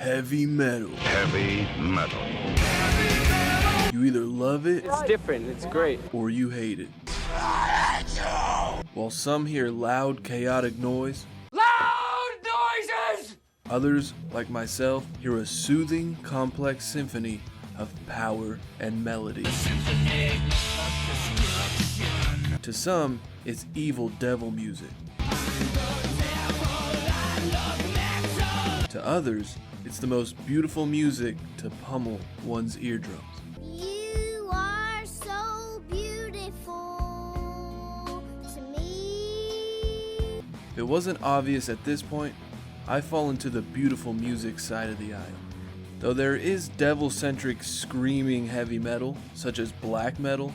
Heavy metal. Heavy metal. You either love it, It's different, it's great. or you hate it. While some hear loud, chaotic noise, others, like myself, hear a soothing, complex symphony of power and melody. To some, it's evil devil music. To others, it's the most beautiful music to pummel one's eardrums. You are so beautiful to me. If it wasn't obvious at this point, I fall into the beautiful music side of the aisle. Though there is devil-centric screaming heavy metal, such as black metal,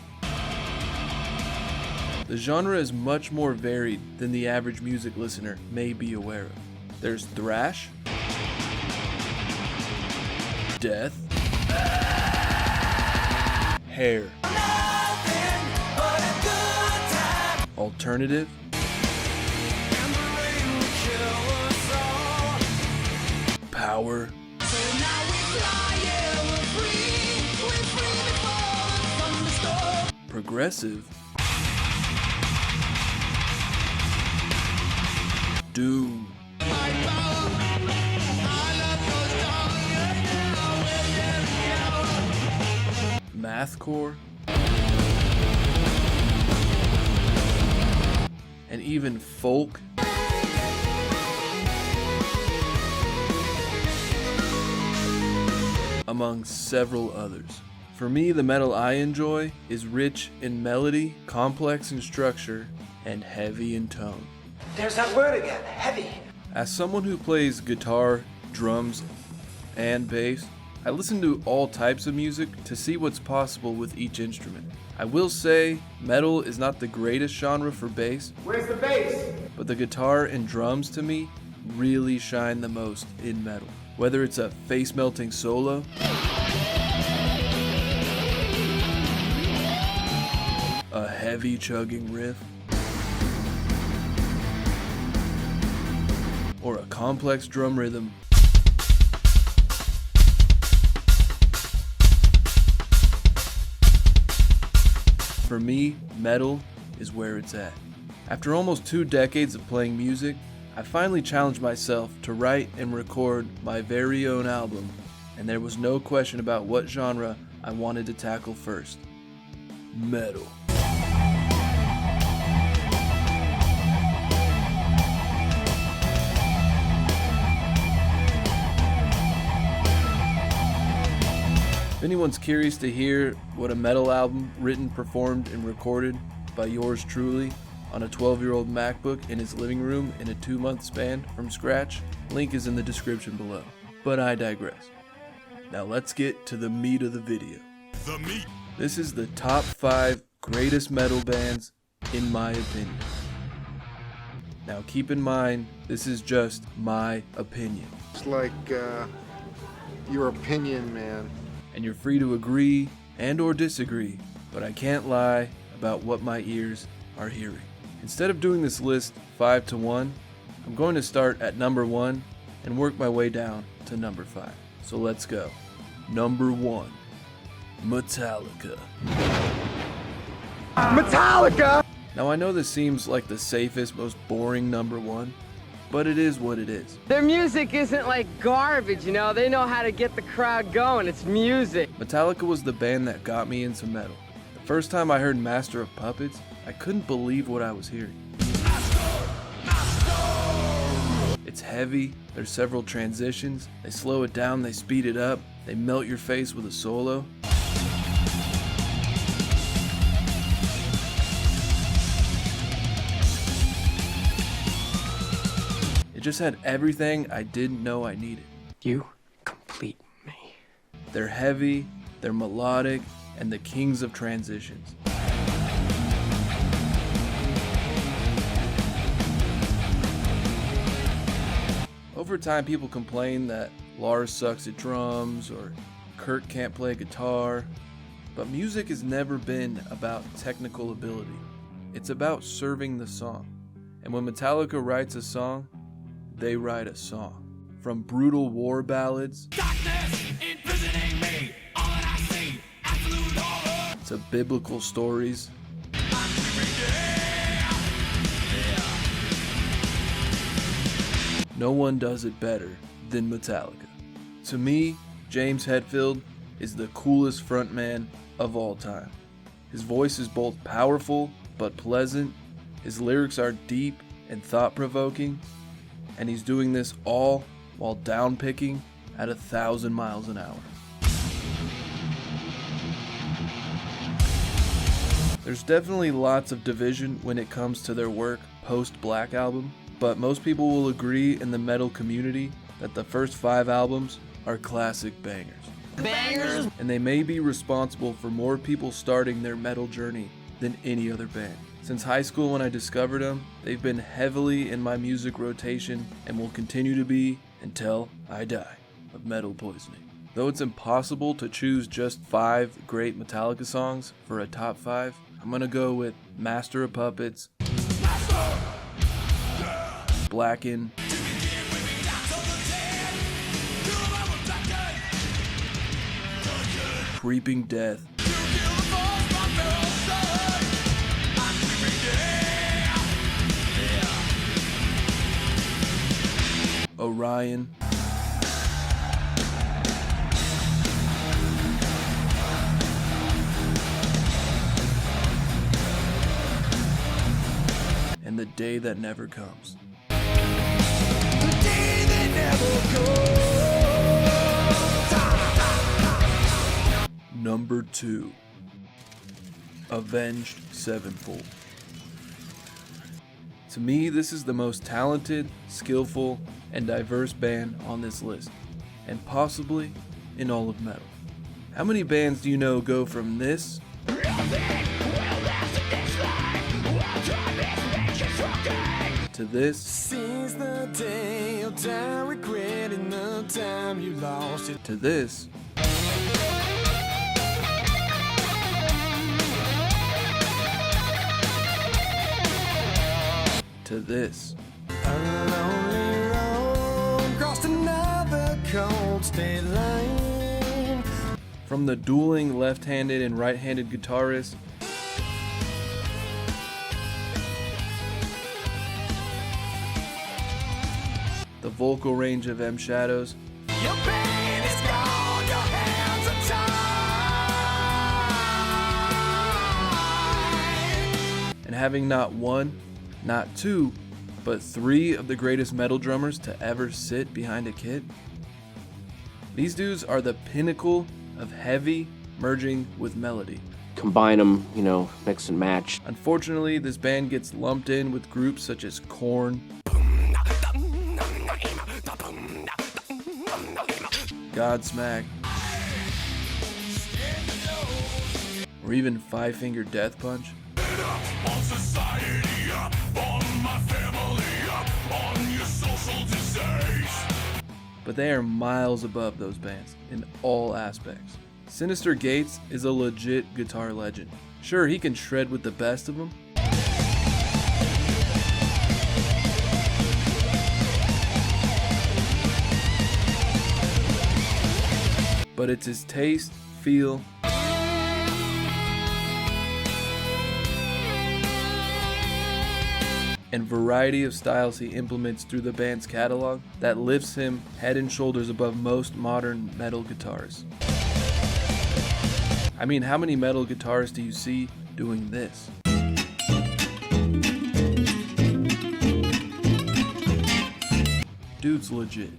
the genre is much more varied than the average music listener may be aware of. There's thrash, death, hair, alternative, power, progressive, doom, mathcore, and even folk, among several others. For me, the metal I enjoy is rich in melody, complex in structure, and heavy in tone. There's that word again, heavy. As someone who plays guitar, drums, and bass, I listen to all types of music to see what's possible with each instrument. I will say, metal is not the greatest genre for bass. Where's the bass? But the guitar and drums to me really shine the most in metal. Whether it's a face-melting solo, a heavy chugging riff, or a complex drum rhythm, for me, metal is where it's at. After almost 2 decades of playing music, I finally challenged myself to write and record my very own album, and there was no question about what genre I wanted to tackle first. Metal. If anyone's curious to hear what a metal album written, performed, and recorded by yours truly on a 12-year-old MacBook in his living room in a 2-month span from scratch, link is in the description below. But I digress. Now let's get to the meat of the video. The meat. This is the top 5 greatest metal bands in my opinion. Now keep in mind, this is just my opinion. It's like your opinion, man. And you're free to agree and or disagree, but I can't lie about what my ears are hearing. Instead of doing this list 5 to 1, I'm going to start at number 1 and work my way down to number 5. So let's go. Number 1, Metallica. Metallica! Now I know this seems like the safest, most boring number 1, but it is what it is. Their music isn't like garbage, you know? They know how to get the crowd going. It's music. Metallica was the band that got me into metal. The first time I heard Master of Puppets, I couldn't believe what I was hearing. It's heavy, there's several transitions, they slow it down, they speed it up, they melt your face with a solo. It just had everything I didn't know I needed. You complete me. They're heavy, they're melodic, and the kings of transitions. Over time, people complain that Lars sucks at drums or Kurt can't play guitar, but music has never been about technical ability. It's about serving the song. And when Metallica writes a song, they write a song. from brutal war ballads to biblical stories. No one does it better than Metallica. To me, James Hetfield is the coolest frontman of all time. His voice is both powerful but pleasant, his lyrics are deep and thought-provoking, and he's doing this all while downpicking at 1,000 miles an hour. There's definitely lots of division when it comes to their work post-Black Album, but most people will agree in the metal community that the first 5 albums are classic bangers. And they may be responsible for more people starting their metal journey than any other band. Since high school when I discovered them, they've been heavily in my music rotation and will continue to be until I die of metal poisoning. Though it's impossible to choose just 5 great Metallica songs for a top 5, I'm gonna go with Master of Puppets, Blackened, Creeping Death, Orion, and The Day That Never Comes. Number 2, Avenged Sevenfold. To me, this is the most talented, skillful, and diverse band on this list, and possibly in all of metal. How many bands do you know go from this to this Since the day of time, regretting the time you lost it. to this to this? A lonely road crossed another cold state line. From the dueling left-handed and right-handed guitarists, the vocal range of M. Shadows, Your pain is gone, your hands are tied. and having not one, not two, but 3 of the greatest metal drummers to ever sit behind a kit. These dudes are the pinnacle of heavy merging with melody. Combine them, mix and match. Unfortunately, this band gets lumped in with groups such as Korn, Godsmack, or even Five Finger Death Punch. But they are miles above those bands in all aspects. Sinister Gates is a legit guitar legend. Sure, he can shred with the best of them, but it's his taste, feel, and variety of styles he implements through the band's catalog that lifts him head and shoulders above most modern metal guitarists. I mean, how many metal guitarists do you see doing this? Dude's legit.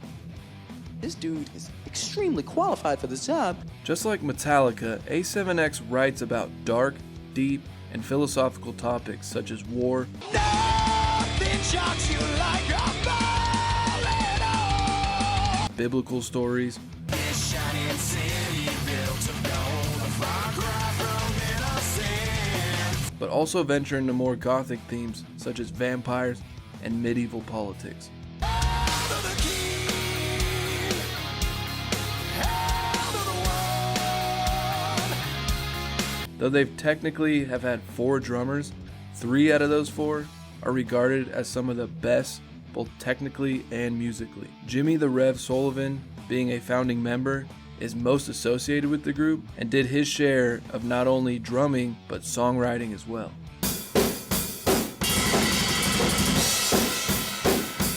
This dude is extremely qualified for this job. Just like Metallica, A7X writes about dark, deep, and philosophical topics such as war, Nothing shocks you like a bullet. biblical stories, This shining city built of gold, a far cry from innocence. but also venture into more gothic themes such as vampires and medieval politics. Hail to the king, hail to the one. Though they've technically have had 4 drummers, 3 out of those 4 are regarded as some of the best both technically and musically. Jimmy the Rev Sullivan, being a founding member, is most associated with the group and did his share of not only drumming but songwriting as well.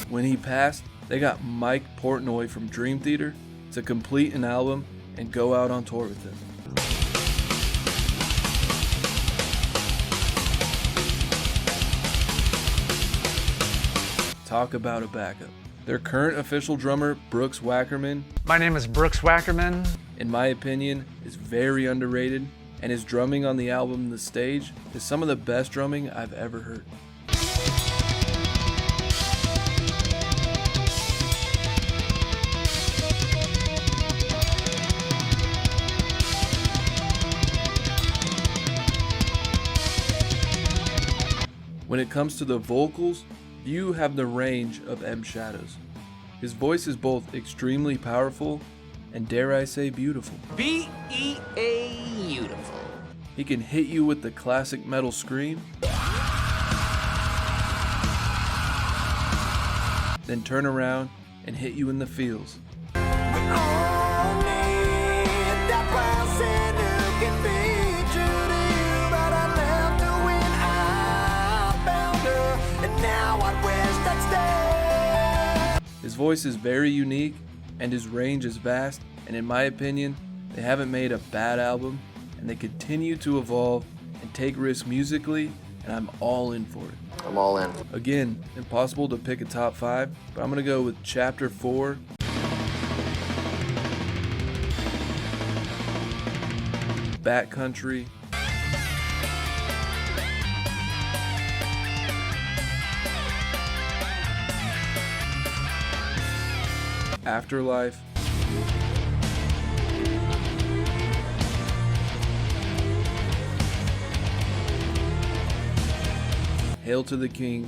When he passed, they got Mike Portnoy from Dream Theater to complete an album and go out on tour with him. Talk about a backup. Their current official drummer, Brooks Wackerman, My name is Brooks Wackerman. in my opinion, is very underrated, and his drumming on the album The Stage is some of the best drumming I've ever heard. When it comes to the vocals, you have the range of M Shadows. His voice is both extremely powerful and, dare I say, beautiful. beautiful. He can hit you with the classic metal scream, then turn around and hit you in the feels. His voice is very unique and his range is vast, and in my opinion, they haven't made a bad album and they continue to evolve and take risks musically, and I'm all in for it. I'm all in. Again, impossible to pick a top 5, but I'm going to go with Chapter 4. Backcountry. Afterlife. Hail to the King.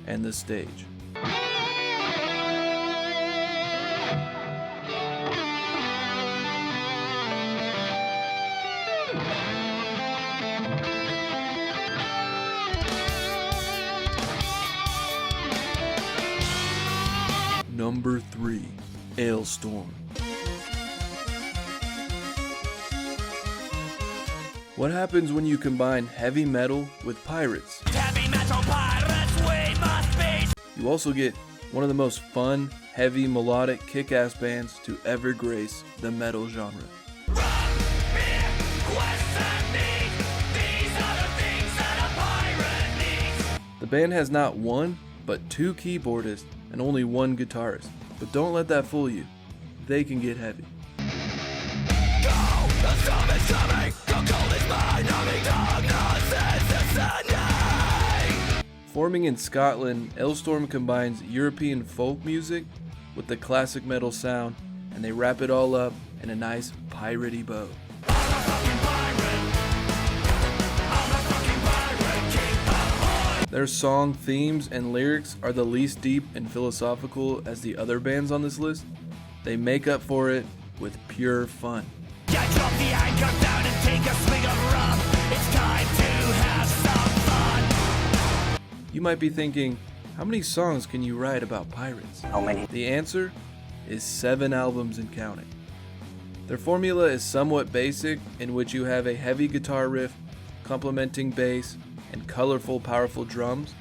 And The Stage. Number 3, Ailstorm. What happens when you combine heavy metal with pirates? Heavy metal pirates, we must be. You also get one of the most fun, heavy, melodic, kick-ass bands to ever grace the metal genre. The band has not one, but 2 keyboardists and only 1 guitarist. But don't let that fool you. They can get heavy. Forming in Scotland, Ailstorm combines European folk music with the classic metal sound, and they wrap it all up in a nice piratey bow. Their song themes and lyrics are the least deep and philosophical as the other bands on this list. They make up for it with pure fun. Yeah, drop the anchor down and take a swig of rum. It's time to have some fun. You might be thinking, how many songs can you write about pirates? How many? The answer is 7 albums and counting. Their formula is somewhat basic, in which you have a heavy guitar riff, complementing bass, and colorful, powerful drums,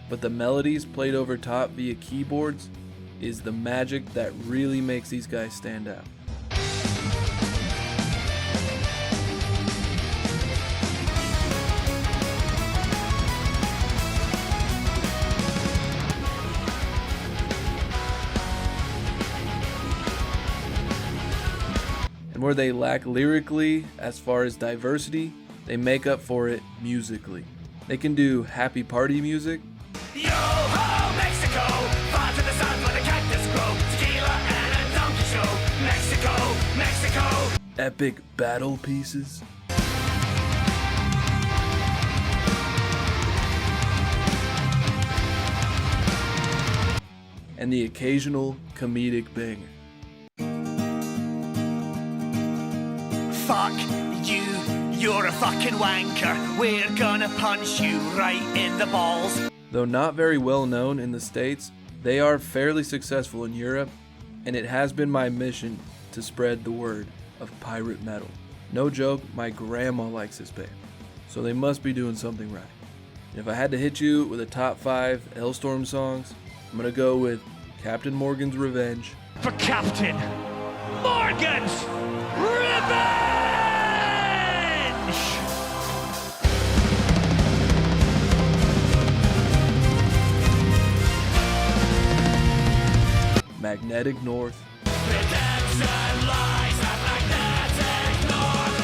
but the melodies played over top via keyboards is the magic that really makes these guys stand out. And where they lack lyrically as far as diversity, they make up for it musically. They can do happy party music, Yo ho, Mexico! Far to the sun where the cactus grow. Tequila and a donkey show. Mexico, Mexico! epic battle pieces, and the occasional comedic banger. you. You're a fucking wanker. We're gonna punch you right in the balls. Though not very well known in the States, they are fairly successful in Europe, and it has been my mission to spread the word of pirate metal. No joke, my grandma likes this band, so they must be doing something right. And if I had to hit you with a top 5 Hellstorm songs, I'm gonna go with Captain Morgan's Revenge, For Captain Morgan's Revenge! Magnetic North, Redemption lies at Magnetic North.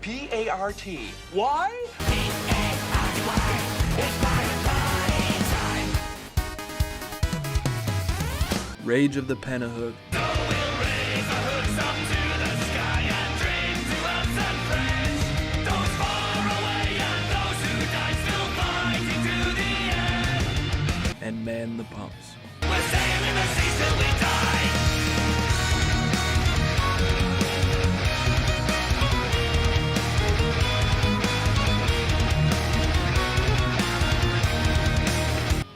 P-A-R-T. Why? Rage of the Pentahook, and Man the Pumps. We're sailing the seas till we die.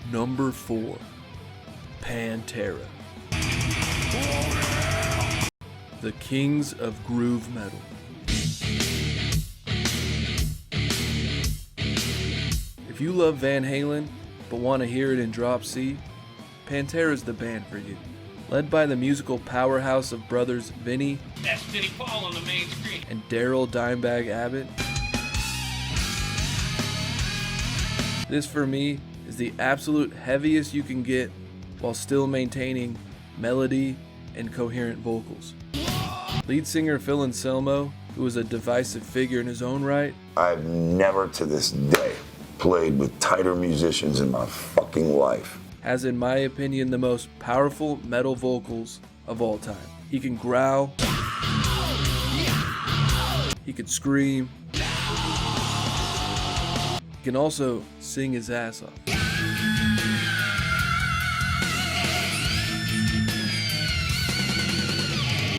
Number 4, Pantera. The Kings of Groove Metal. If you love Van Halen, but want to hear it in drop C, Pantera's the band for you. Led by the musical powerhouse of brothers Vinny That's Diddy Paul on the main screen. and Daryl Dimebag Abbott. This for me is the absolute heaviest you can get while still maintaining melody and coherent vocals. Lead singer Phil Anselmo, who is a divisive figure in his own right, I've never to this day played with tighter musicians in my fucking life. has in my opinion the most powerful metal vocals of all time. He can growl, he can scream, he can also sing his ass off.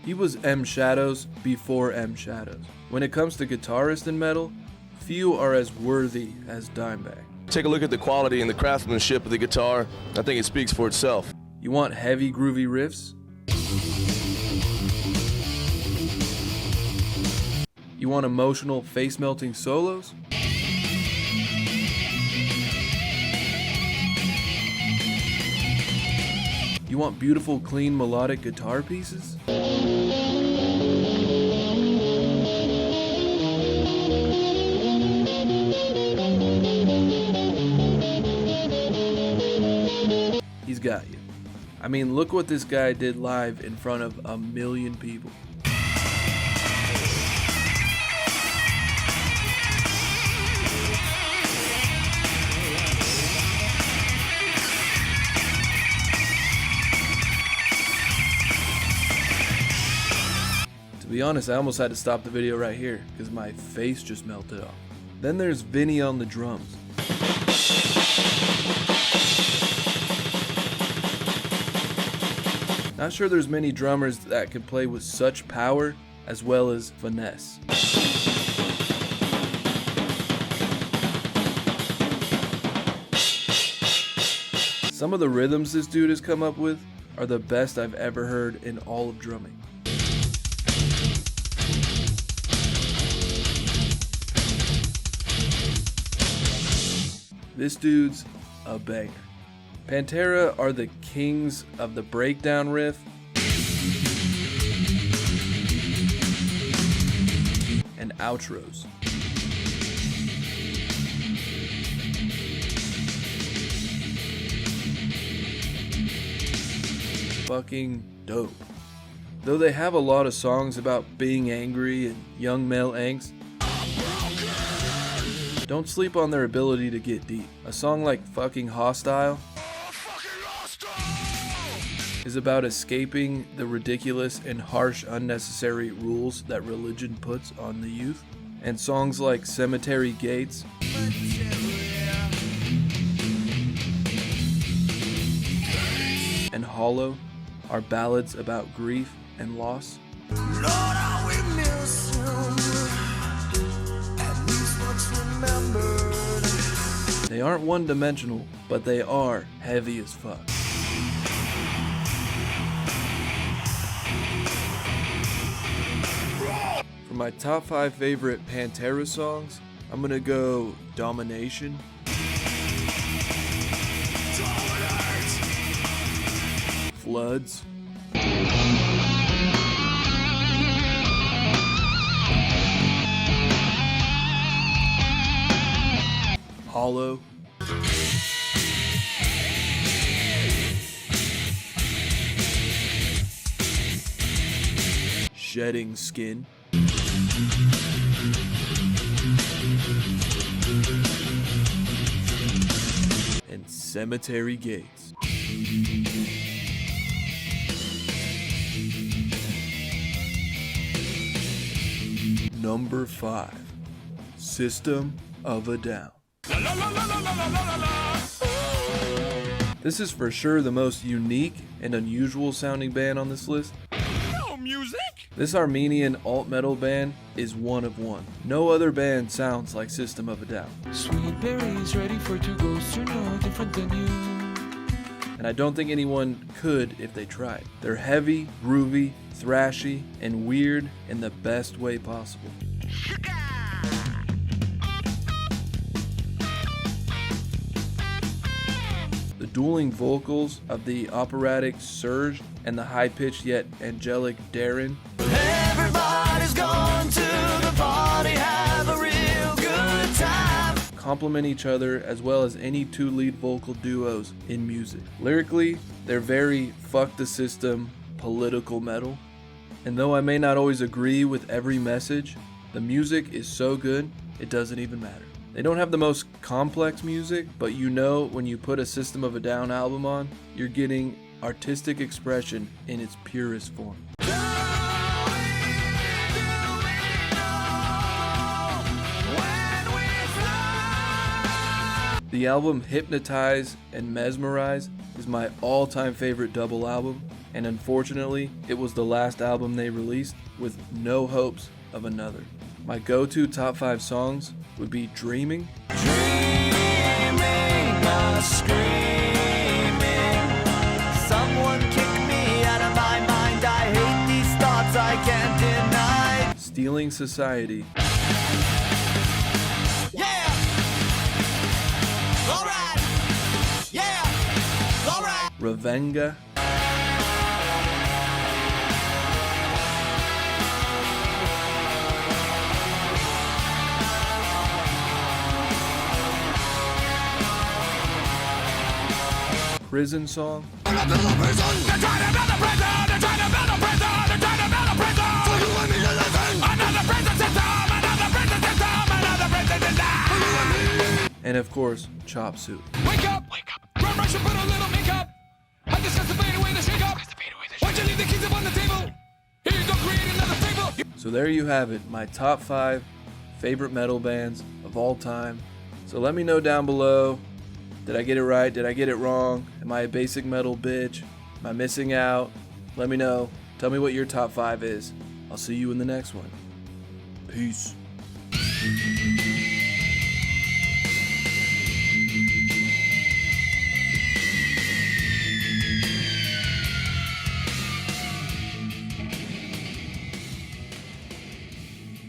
He was M Shadows before M Shadows. When it comes to guitarists in metal, few are as worthy as Dimebag. Take a look at the quality and the craftsmanship of the guitar. I think it speaks for itself. You want heavy, groovy riffs? You want emotional, face-melting solos? You want beautiful, clean, melodic guitar pieces? He's got you. I mean, look what this guy did live in front of 1 million people. To be honest, I almost had to stop the video right here because my face just melted off. Then there's Vinny on the drums. Not sure there's many drummers that can play with such power as well as finesse. Some of the rhythms this dude has come up with are the best I've ever heard in all of drumming. This dude's a banger. Pantera are the kings of the breakdown riff and outros. Fucking dope. Though they have a lot of songs about being angry and young male angst, don't sleep on their ability to get deep. A song like Fucking Hostile is about escaping the ridiculous and harsh unnecessary rules that religion puts on the youth. And songs like Cemetery Gates Hollow are ballads about grief and loss. Lord, how we miss him. At least what's remembered. They aren't one-dimensional, but they are heavy as fuck. For my top 5 favorite Pantera songs, I'm gonna go Domination, Floods, Hollow, Shedding Skin, and Cemetery Gates. Number 5, System of a Down. This is for sure the most unique and unusual sounding band on this list. No music? This Armenian alt-metal band is one of one. No other band sounds like System of a Down. Sweet berries ready for two ghosts are no different than you. And I don't think anyone could if they tried. They're heavy, groovy, thrashy, and weird in the best way possible. The dueling vocals of the operatic Serge and the high-pitched yet angelic Darren Everybody's gone to the party, have a real good time. complement each other as well as any two lead vocal duos in music. Lyrically, they're very fuck the system, political metal. And though I may not always agree with every message, the music is so good, it doesn't even matter. They don't have the most complex music, but you know when you put a System of a Down album on, you're getting artistic expression in its purest form. The album Hypnotize and Mesmerize is my all-time favorite double album, and unfortunately, it was the last album they released with no hopes of another. My go-to top 5 songs would be Dreaming, Someone kick me out of my mind. I hate these thoughts I can't deny. Stealing Society, Yeah. All right. Yeah. All right. Ravenga, Prison Song, and of course, Chop Suey. Wake up! Run, rush, and put a little makeup. I discussed the fade away the shake up. Why'd you leave the keys up on the table? Here you go, create another fable. So there you have it, my top 5 favorite metal bands of all time. So let me know down below, did I get it right? Did I get it wrong? Am I a basic metal bitch? Am I missing out? Let me know. Tell me what your top 5 is. I'll see you in the next one. Peace.